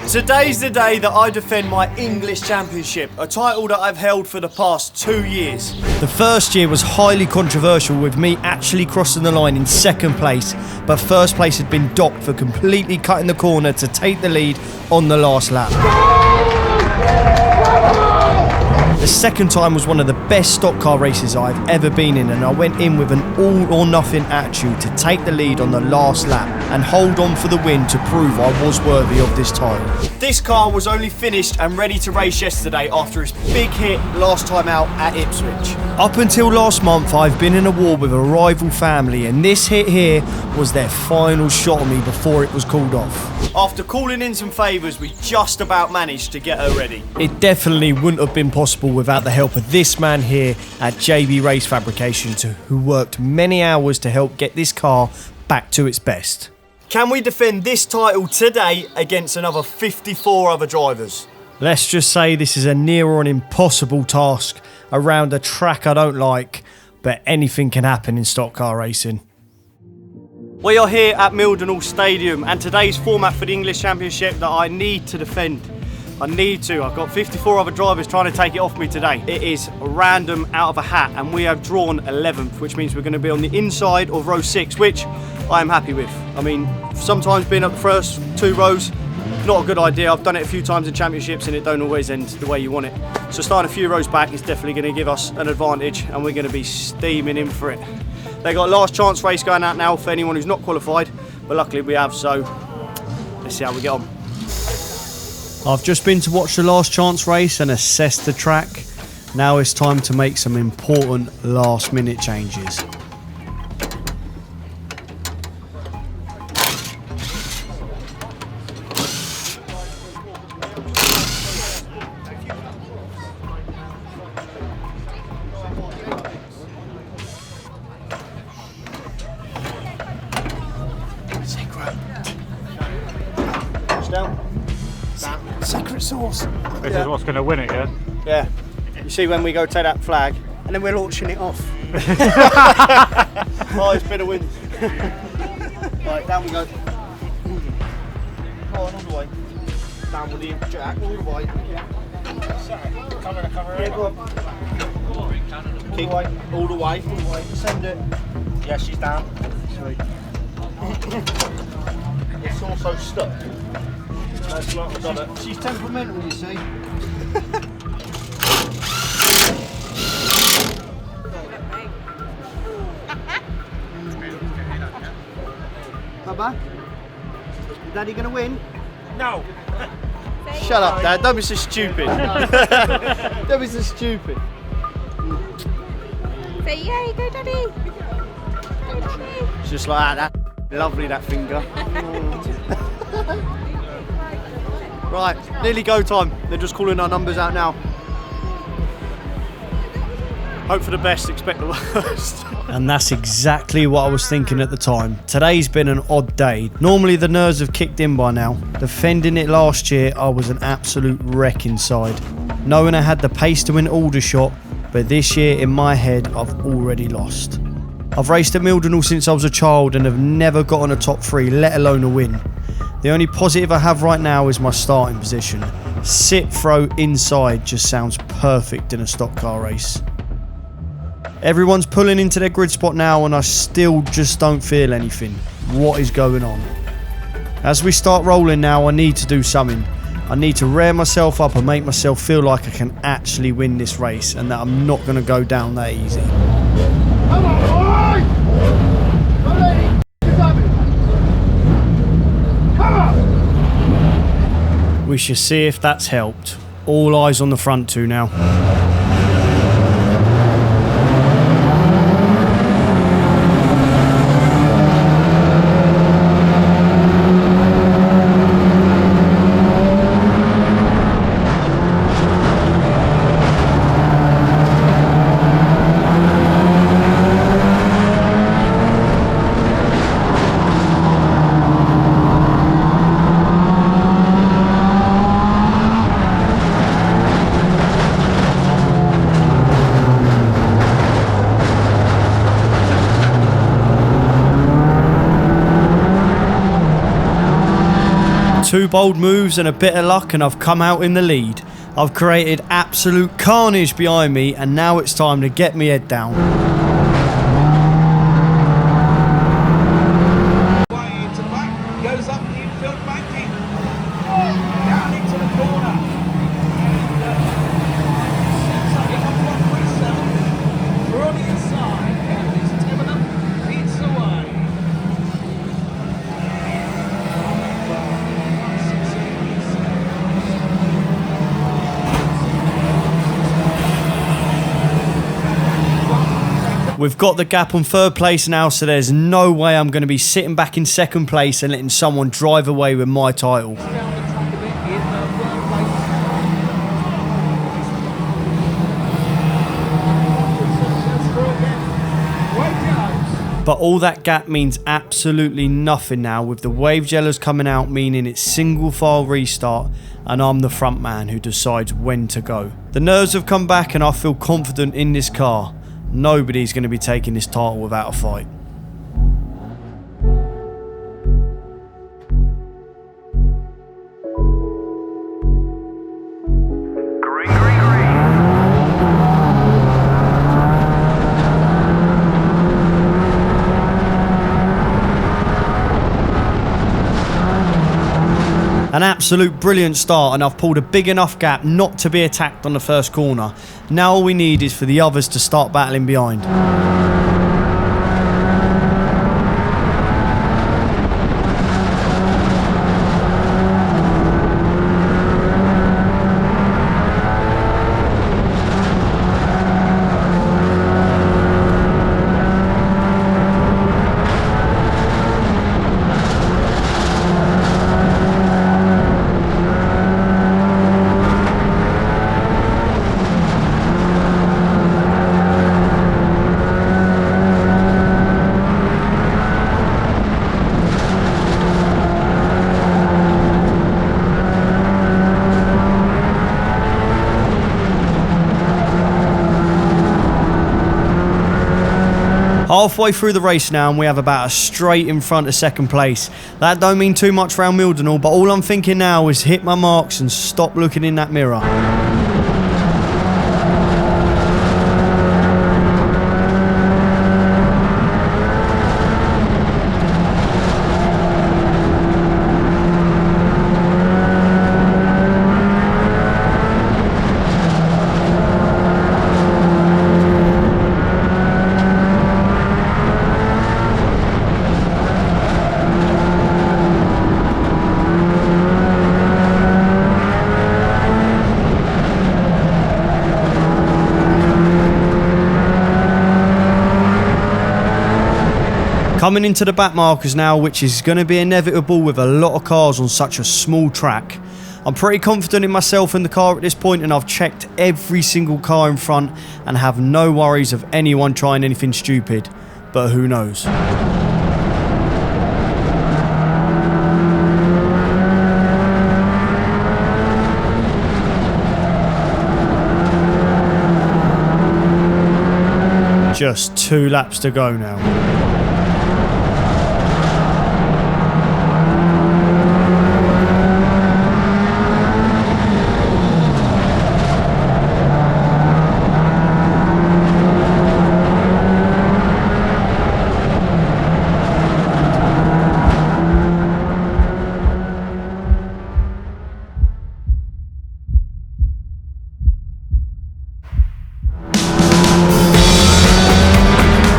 Today's the day that I defend my English Championship, a title that I've held for the past 2 years. The first year was highly controversial with me actually crossing the line in second place, but first place had been docked for completely cutting the corner to take the lead on the last lap. The second time was one of the best stock car races I've ever been in, and I went in with an all or nothing attitude to take the lead on the last lap and hold on for the win to prove I was worthy of this title. This car was only finished and ready to race yesterday after its big hit last time out at Ipswich. Up until last month I've been in a war with a rival family, and this hit here was their final shot on me before it was called off. After calling in some favours, we just about managed to get her ready. It definitely wouldn't have been possible without the help of this man here at JB Race Fabrications, who worked many hours to help get this car back to its best. Can we defend this title today against another 54 other drivers? Let's just say this is a near on impossible task around a track I don't like, but anything can happen in stock car racing. We are here at Mildenhall Stadium, and today's format for the English Championship that I need to defend. I've got 54 other drivers trying to take it off me today. It is random out of a hat, and we have drawn 11th, which means we're going to be on the inside of row 6, which I am happy with. I mean, sometimes being up the first 2 rows, not a good idea. I've done it a few times in championships and it don't always end the way you want it. So starting a few rows back is definitely going to give us an advantage, and we're going to be steaming in for it. They got a last chance race going out now for anyone who's not qualified, but luckily we have, so let's see how we get on. I've just been to watch the last chance race and assess the track. Now it's time to make some important last minute changes. Secret sauce. This is what's going to win it, yeah? Yeah. You see when we go take that flag, and then we're launching it off. Oh, it's been a win. Right, down we go. Come on, all the way. Down with the jack, all the way. Yeah, go on. Keep all the way. Send it. Yeah, she's down. Sweet. It's also stuck. That's like we got it. She's temperamental, you see. Baba? Is Daddy gonna win? No! Shut up, Dad. Don't be so stupid. Don't be so stupid. Say yay, go Daddy! Go Daddy! It's just like that. Lovely, that finger. Right, nearly go time. They're just calling our numbers out now. Hope for the best, expect the worst. And that's exactly what I was thinking at the time. Today's been an odd day. Normally the nerves have kicked in by now. Defending it last year, I was an absolute wreck inside. Knowing I had the pace to win Aldershot, but this year in my head I've already lost. I've raced at Mildenhall since I was a child and have never gotten a top 3, let alone a win. The only positive I have right now is my starting position. Sit throw inside just sounds perfect in a stock car race. Everyone's pulling into their grid spot now, and I still just don't feel anything. What is going on? As we start rolling now, I need to do something. I need to rear myself up and make myself feel like I can actually win this race, and that I'm not going to go down that easy. Come on, boy! Come on! We shall see if that's helped. All eyes on the front 2 now. 2 bold moves and a bit of luck and I've come out in the lead. I've created absolute carnage behind me and now it's time to get me head down. Goes up the infield banking, down into the corner, and sets up in a block for himself. We're on the inside, and it's Timberland beats away. We've got the gap on 3rd place now, so there's no way I'm going to be sitting back in 2nd place and letting someone drive away with my title. But all that gap means absolutely nothing now, with the wave jealers coming out, meaning it's single file restart and I'm the front man who decides when to go. The nerves have come back and I feel confident in this car. Nobody's going to be taking this title without a fight. An absolute brilliant start, and I've pulled a big enough gap not to be attacked on the first corner. Now all we need is for the others to start battling behind. Halfway through the race now and we have about a straight in front of 2nd place. That don't mean too much round Mildenhall, but all I'm thinking now is hit my marks and stop looking in that mirror. Coming into the back markers now, which is going to be inevitable with a lot of cars on such a small track. I'm pretty confident in myself and the car at this point, and I've checked every single car in front and have no worries of anyone trying anything stupid. But who knows? Just 2 laps to go now.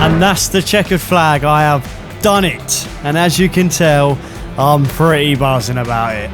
And that's the checkered flag. I have done it. And as you can tell, I'm pretty buzzing about it.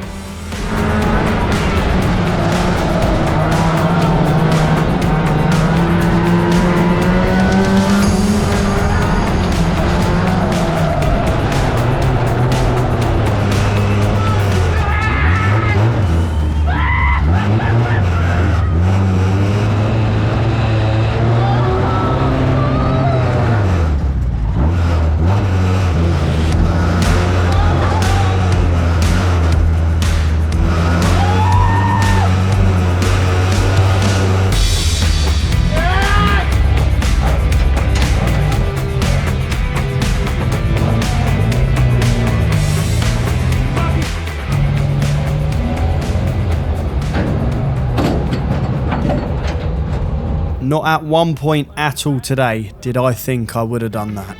Not at one point at all today did I think I would have done that.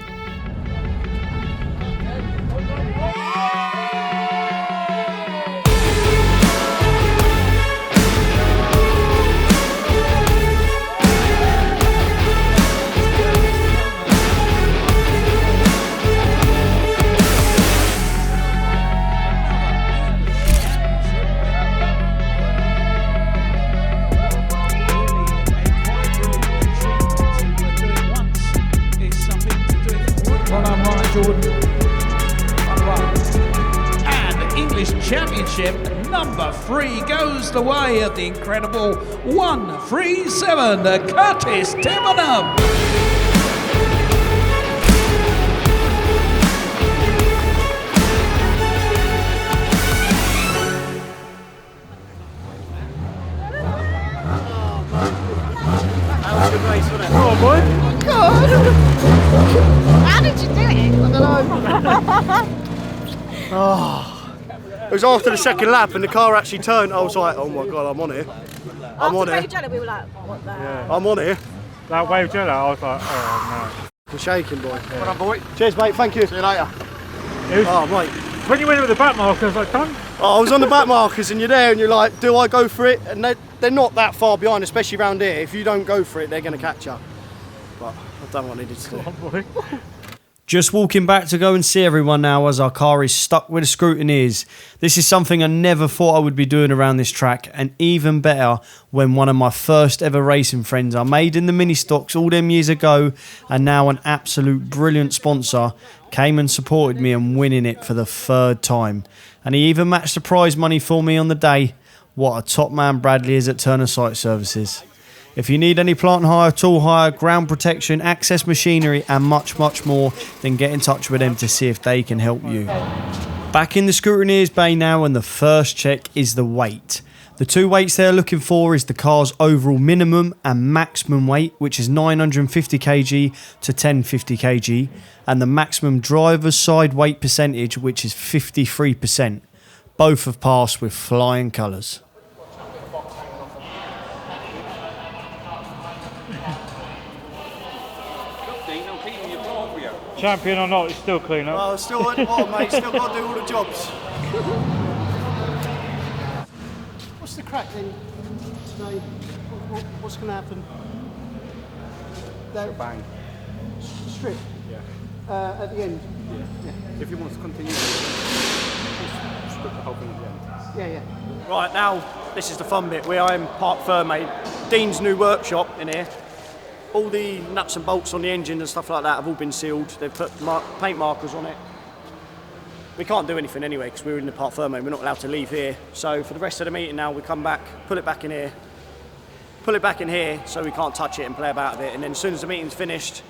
And English Championship number 3 goes the way of the incredible 137, Curtis Timmenham. Oh, boy. How did you do it? I don't know. It was after the second lap and the car actually turned. I was like, oh my God, I'm on here. I'm on After here. Jelly, we were like, what the hell? I'm on here. That wave jello, I was like, oh We're shaking, boy. Well done, boy. Cheers, mate. Thank you. See you later. no. It was, Oh, mate. when you went with the back marker, I was like, done. Oh, I was on the back markers and you're there and you're like, do I go for it? And they're not that far behind, especially around here. If you don't go for it, they're going to catch you. But I've done what I needed to do. Oh, boy. Just walking back to go and see everyone now as our car is stuck with the scrutineers. This is something I never thought I would be doing around this track, and even better when one of my first ever racing friends I made in the mini stocks all them years ago, and now an absolute brilliant sponsor, came and supported me in winning it for the 3rd time. And he even matched the prize money for me on the day. What a top man Bradley is at Turner Site Services. If you need any plant hire, tool hire, ground protection, access machinery and much, much more, then get in touch with them to see if they can help you. Back in the scrutineer's bay now, and the first check is the weight. The 2 weights they're looking for is the car's overall minimum and maximum weight, which is 950 kg to 1050 kg, and the maximum driver's side weight percentage, which is 53%. Both have passed with flying colours. Champion or not, it's still clean up. Oh, still at the bottom, mate. Still got to do all the jobs. What's the crack then today? What's going to happen? Bang. Strip? Yeah. At the end? Yeah. If you want to continue, just strip the whole thing at the end. Yeah. Right, now this is the fun bit. We are in Park Ferme, Dean's new workshop in here. All the nuts and bolts on the engine and stuff like that have all been sealed. They've put paint markers on it. We can't do anything anyway because we're in the Park Ferme. We're not allowed to leave here. So for the rest of the meeting now, we come back, pull it back in here, pull it back in here so we can't touch it and play about with it. And then as soon as the meeting's finished,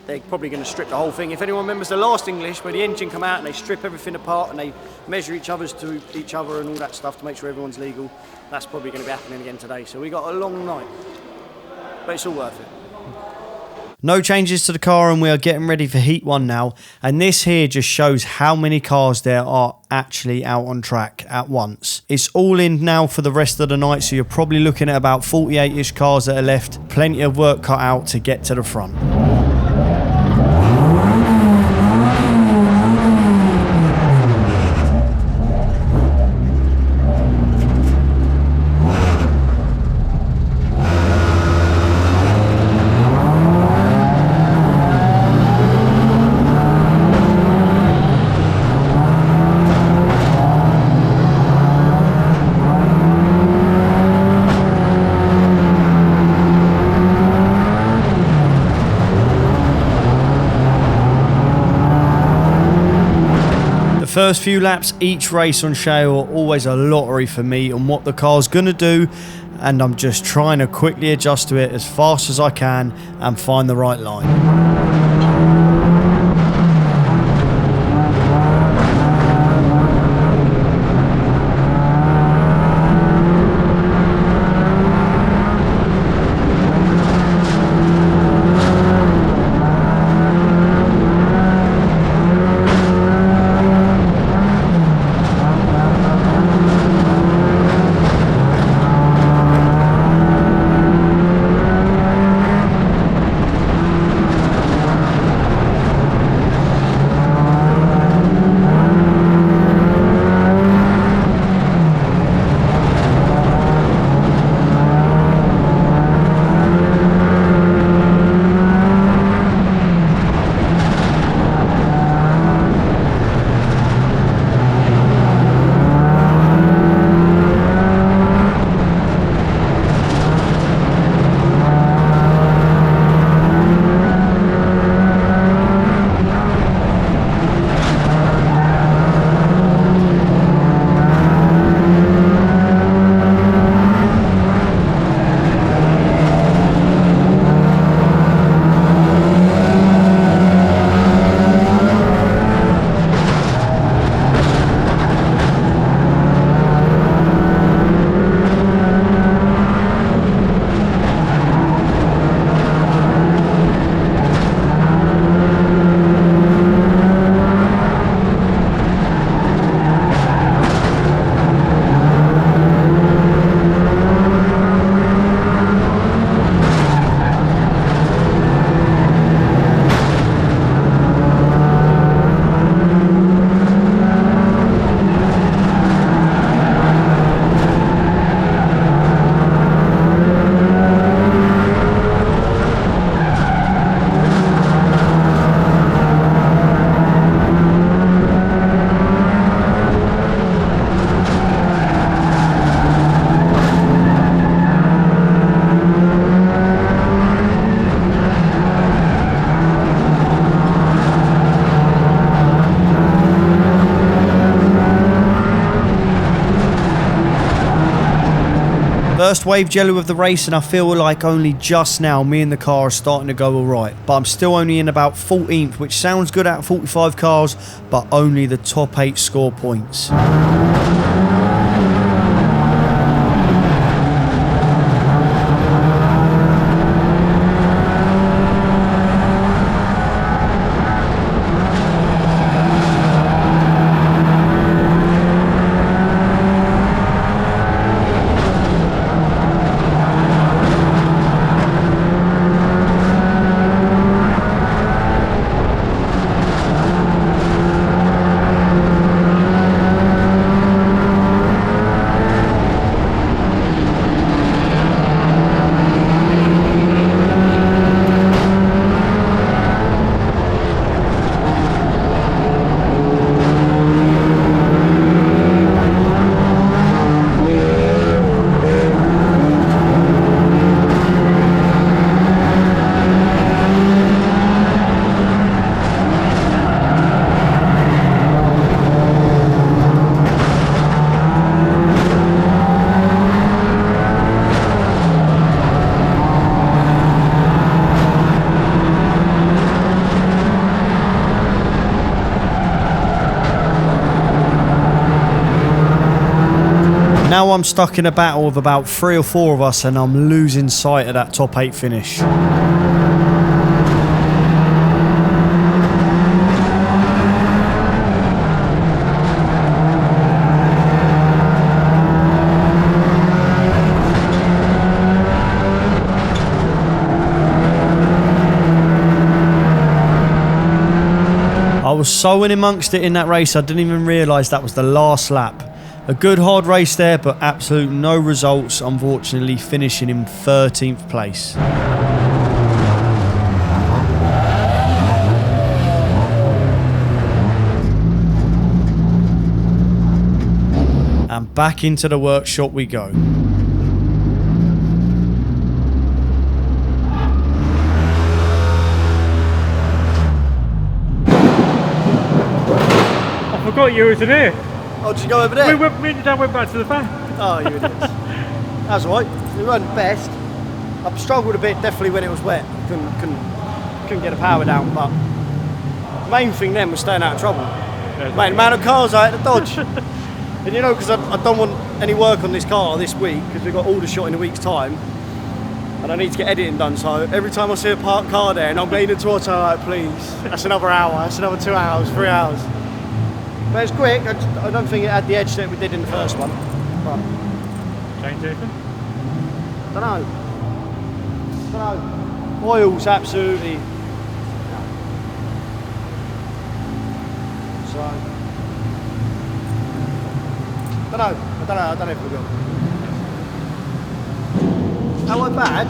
they're probably going to strip the whole thing. If anyone remembers the last English where the engine come out and they strip everything apart and they measure each other's to each other and all that stuff to make sure everyone's legal, that's probably going to be happening again today. So we got a long night, but it's all worth it. No changes to the car and we are getting ready for Heat 1 now, and this here just shows how many cars there are actually out on track at once. It's all in now for the rest of the night, so you're probably looking at about 48-ish cars that are left. Plenty of work cut out to get to the front. First few laps each race on Shale are always a lottery for me on what the car's going to do, and I'm just trying to quickly adjust to it as fast as I can and find the right line. First wave jelly of the race, and I feel like only just now me and the car are starting to go alright. But I'm still only in about 14th, which sounds good out of 45 cars, but only the top 8 score points. Now I'm stuck in a battle of about 3 or 4 of us, and I'm losing sight of that top 8 finish. I was so in amongst it in that race, I didn't even realise that was the last lap. A good hard race there, but absolute no results, unfortunately finishing in 13th place. And back into the workshop we go. I forgot you was in here. Oh, did you go over there? Me and your dad went back to the van. Oh, you idiots. That's all right. We weren't best. I struggled a bit, definitely when it was wet. Couldn't get the power down, but the main thing then was staying out of trouble. Mate, the amount of cars I had to dodge. And you know, because I don't want any work on this car this week, because we've got order shot in a week's time, and I need to get editing done, so every time I see a parked car there and I'm leaning towards her, I'm like, please, that's another hour, that's another 2 hours, 3 hours. But it's quick. I don't think it had the edge that we did in the first one. But Change anything? don't know. Oil's absolutely. So I don't know if we will. That wasn't bad.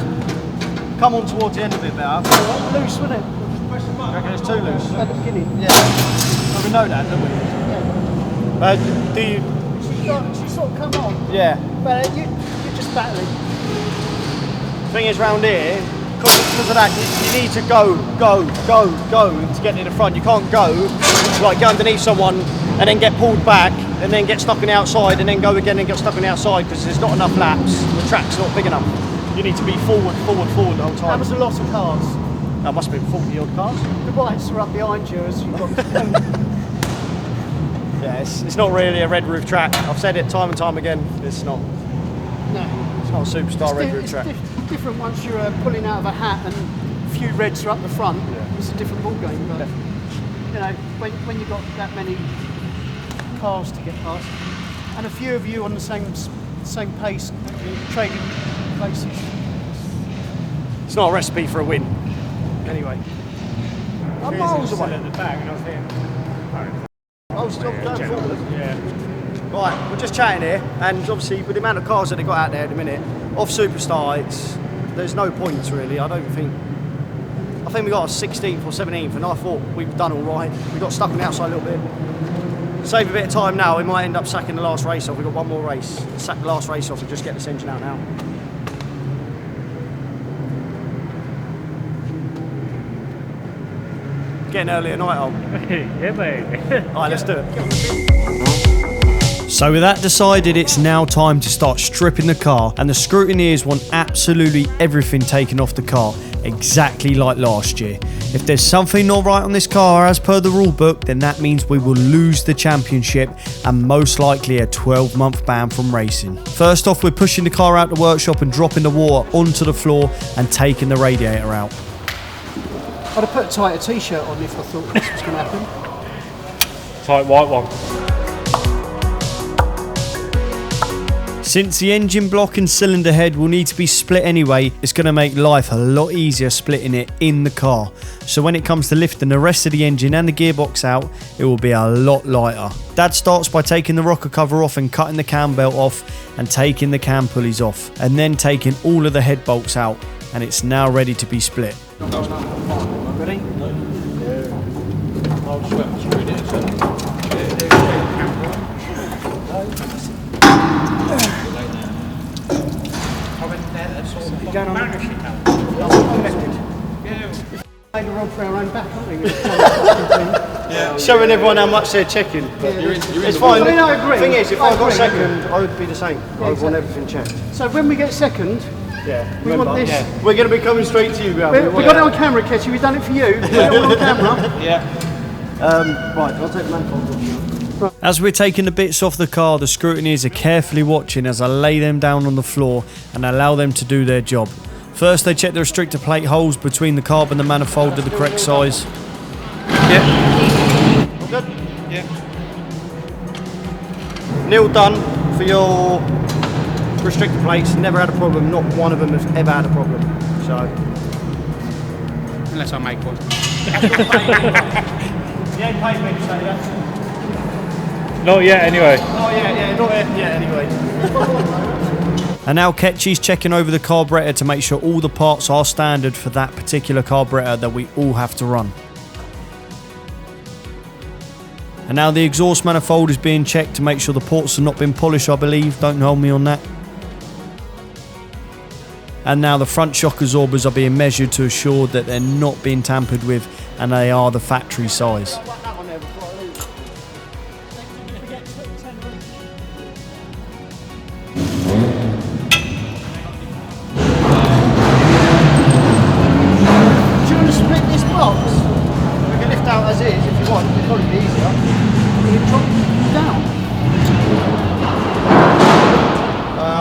Come on towards the end of it better. Loose, wasn't it? I reckon it's too loose. At the beginning. Yeah. Oh, we know that, don't we? Do you? She sort of come on. Yeah. But you're just battling. Thing is, round here, because of that, you need to go to get to the front. You can't go, like get underneath someone and then get pulled back and then get stuck on the outside and then go again and get stuck on the outside because there's not enough laps. The track's not big enough. You need to be forward the whole time. That was a lot of cars. That must have been 40 odd cars. The whites are up behind you as you got. Yeah, it's not really a red roof track. I've said it time and time again. It's not. No. It's not a superstar red roof track. It's different once you're pulling out of a hat and a few reds are up the front. Yeah. It's a different ball game. But you know, when you've got that many cars to get past, and a few of you on the same pace, trading places. It's not a recipe for a win. Anyway, I'm miles away. At the back, and I was here. I was going forward. Yeah. Right, we're just chatting here, and obviously with the amount of cars that they got out there at the minute, off Superstar, there's no points really. I think we got a 16th or 17th, and I thought we've done all right. We got stuck on the outside a little bit. Save a bit of time now. We might end up sacking the last race off. We've got one more race. Sack the last race off and just get this engine out now. Getting early at night, Yeah, baby. Alright, let's do it. So with that decided, it's now time to start stripping the car, and the scrutineers want absolutely everything taken off the car, exactly like last year. If there's something not right on this car as per the rule book, then that means we will lose the championship and most likely a 12-month ban from racing. First off, we're pushing the car out the workshop and dropping the water onto the floor and taking the radiator out. I'd have put a tighter t-shirt on if I thought this was going to happen. Tight white one. Since the engine block and cylinder head will need to be split anyway, it's going to make life a lot easier splitting it in the car. So when it comes to lifting the rest of the engine and the gearbox out, it will be a lot lighter. Dad starts by taking the rocker cover off and cutting the cam belt off and taking the cam pulleys off, and then taking all of the head bolts out, and it's now ready to be split. Ready? Going on made a rod for our own back, haven't we? Showing everyone how much they're checking. It's fine. I mean, I agree. The thing is, if I got agree. second, I would be the same. I would want everything checked. So when we get second, we want this. Yeah. We're going to be coming straight to you, Graham. We got it on camera, Ketchy. We've done it for you. We got it all on camera. Right, I'll take the manifold off now. As we're taking the bits off the car, the scrutineers are carefully watching as I lay them down on the floor and allow them to do their job. First, they check the restrictor plate holes between the carb and the manifold to the correct size. Yeah. All good? Yeah. Neil done for your restrictor plates. Never had a problem. Not one of them has ever had a problem. So. Unless I make one. You ain't paid me to say that. Not yet, anyway. Oh yeah, not yet anyway. And now Ketchy's checking over the carburetor to make sure all the parts are standard for that particular carburetor that we all have to run. And now the exhaust manifold is being checked to make sure the ports have not been polished, I believe. Don't hold me on that. And now the front shock absorbers are being measured to assure that they're not being tampered with and they are the factory size.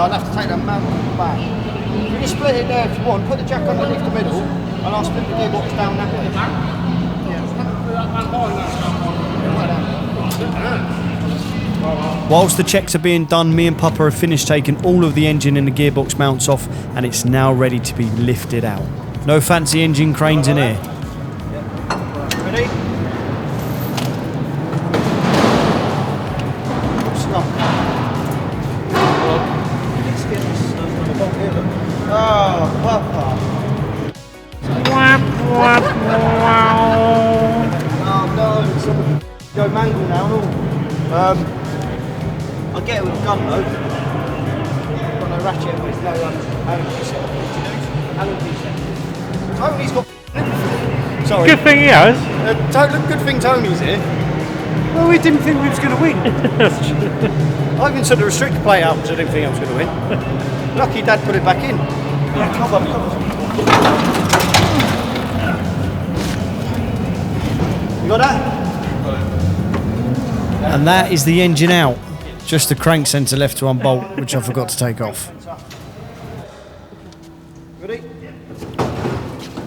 I'll have to take that mantle back. You can split it there if you want, put the jack underneath the middle, and I'll split the gearbox down that way. Whilst the checks are being done, me and Papa have finished taking all of the engine and the gearbox mounts off, and it's now ready to be lifted out. No fancy engine cranes in here. Ready? Stop. Oh, Papa. Oh no, go mangle now. I'll get it with a gun though. Got no ratchet, but it's no Allen piece. Tony's got everything. Sorry. Good thing he has. Good thing Tony's here. Well, we didn't think we was going to win. I even took the restrictor plate out because I didn't think I was going to win. Lucky Dad put it back in. Yeah, come on. You got that? And that is the engine out. Just the crank sensor left to unbolt, which I forgot to take off. Ready?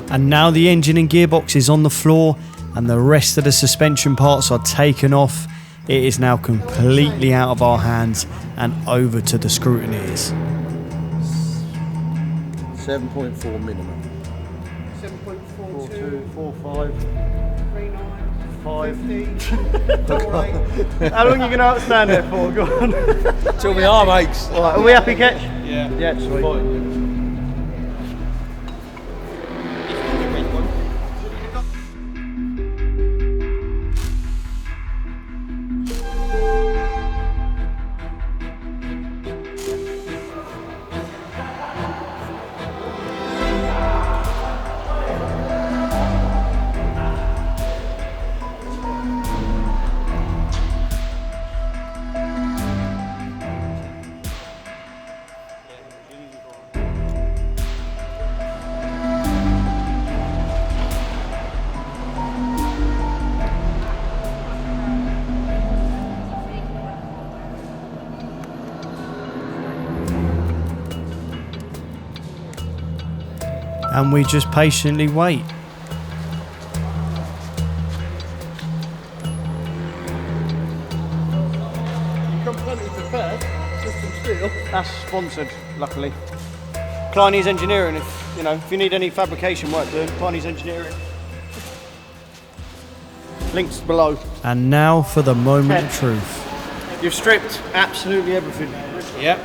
And now the engine and gearbox is on the floor and the rest of the suspension parts are taken off. It is now completely out of our hands and over to the scrutineers. 7.4 minimum. 7.42, 4.5. 39, 5. 15, How long are you going to outstand there for? Go on. Till my arm aches. Right, are we happy, Ketch? Yeah. Yeah, sweet. and we just patiently wait. Completely prepared. Just some steel. That's sponsored, luckily. Kleiny's Engineering, if you need any fabrication work doing, Kleiny's Engineering. Links below. And now for the moment of truth. You've stripped absolutely everything. Yep.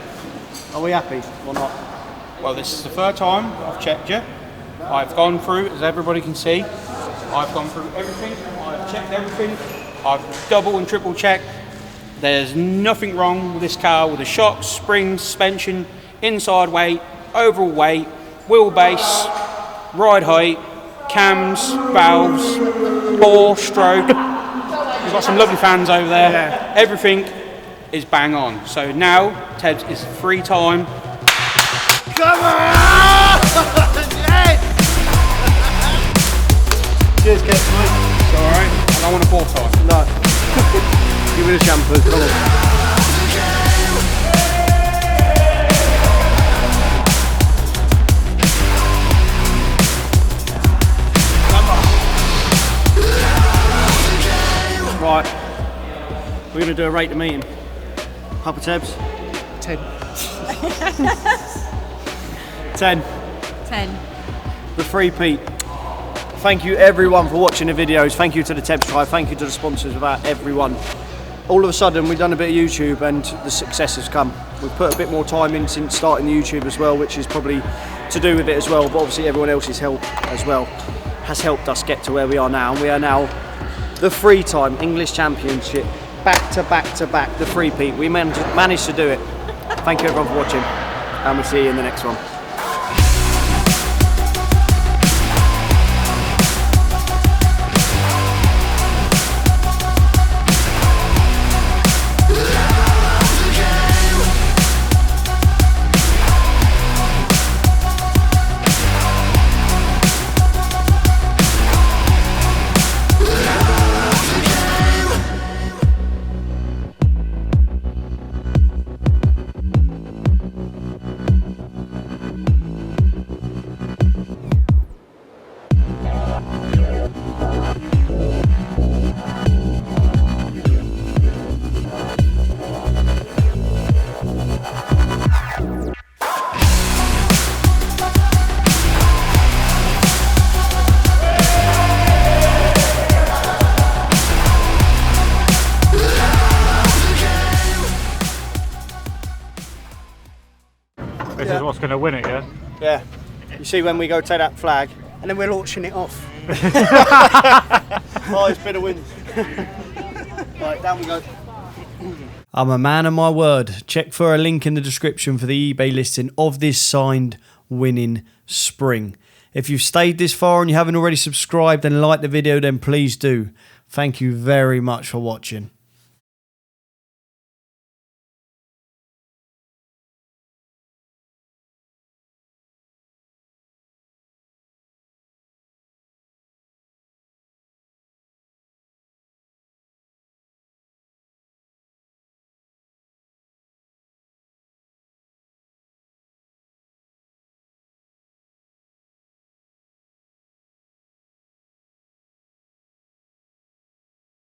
Are we happy or not? Well, this is the third time I've checked you. I've gone through, as everybody can see, I've gone through everything, I've checked everything, I've double and triple checked. There's nothing wrong with this car with the shocks, springs, suspension, inside weight, overall weight, wheelbase, ride height, cams, valves, bore, stroke. We've got some lovely fans over there. Yeah. Everything is bang on. So now, Ted, is free time. Come on! Yes! Cheers, Kev. It's alright. I don't want a fourth time. No. Give me the shampoo, come on. Right, we're going to do a rate the meeting. Papa Tebs? 10. 10. 10. The free Pete. Thank you everyone for watching the videos. Thank you to the Tebs Tribe. Thank you to the sponsors, without everyone. All of a sudden we've done a bit of YouTube and the success has come. We've put a bit more time in since starting the YouTube as well, which is probably to do with it as well, but obviously everyone else's help as well has helped us get to where we are now. And we are now the three-time English Championship, back to back to back, the three-peat. We managed to do it. Thank you everyone for watching, and we'll see you in the next one. This is what's going to win it, yeah? Yeah. You see when we go take that flag, And then we're launching it off. highest bidder wins. Right, down we go. I'm a man of my word. Check for a link in the description for the eBay listing of this signed winning spring. If you've stayed this far and you haven't already subscribed and liked the video, then please do. Thank you very much for watching.